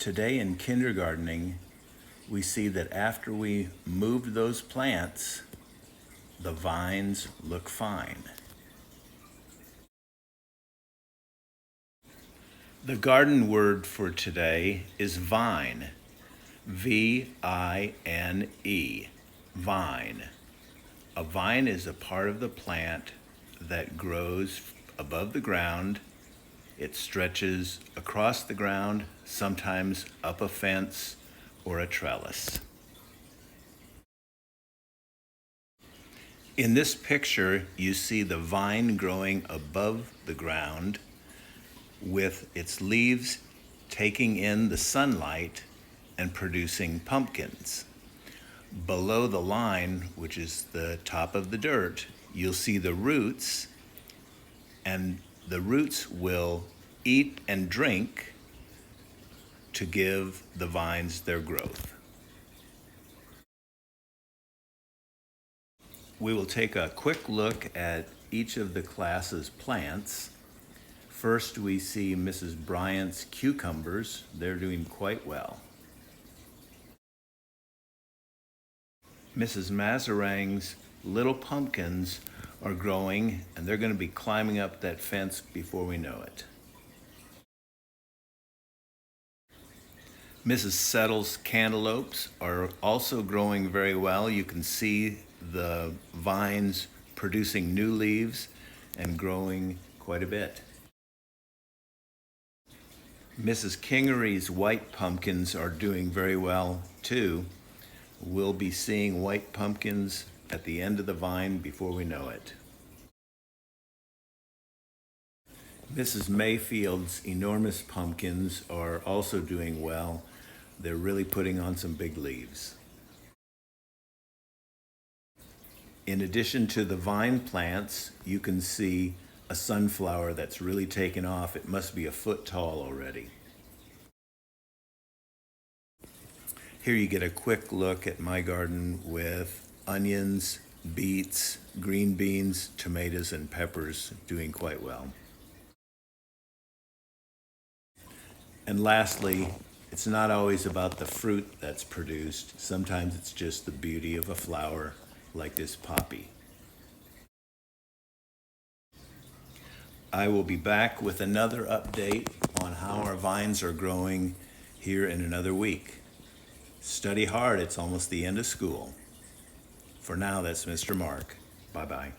Today in kindergartening, we see that after we moved those plants, the vines look fine. The garden word for today is vine, V-I-N-E, vine. A vine is a part of the plant that grows above the ground. It stretches across the ground, sometimes up a fence or a trellis. In this picture, you see the vine growing above the ground with its leaves taking in the sunlight and producing pumpkins. Below the line, which is the top of the dirt, you'll see the roots, and the roots will eat and drink to give the vines their growth. We will take a quick look at each of the class's plants. First, we see Mrs. Bryant's cucumbers. They're doing quite well. Mrs. Mazarang's little pumpkins are growing, and they're going to be climbing up that fence before we know it. Mrs. Settle's cantaloupes are also growing very well. You can see the vines producing new leaves and growing quite a bit. Mrs. Kingery's white pumpkins are doing very well too. We'll be seeing white pumpkins at the end of the vine before we know it. Mrs. Mayfield's enormous pumpkins are also doing well. They're really putting on some big leaves. In addition to the vine plants, you can see a sunflower that's really taken off. It must be a foot tall already. Here you get a quick look at my garden with onions, beets, green beans, tomatoes, and peppers doing quite well. And lastly, it's not always about the fruit that's produced. Sometimes it's just the beauty of a flower like this poppy. I will be back with another update on how our vines are growing here in another week. Study hard, it's almost the end of school. For now, that's Mr. Mark. Bye-bye.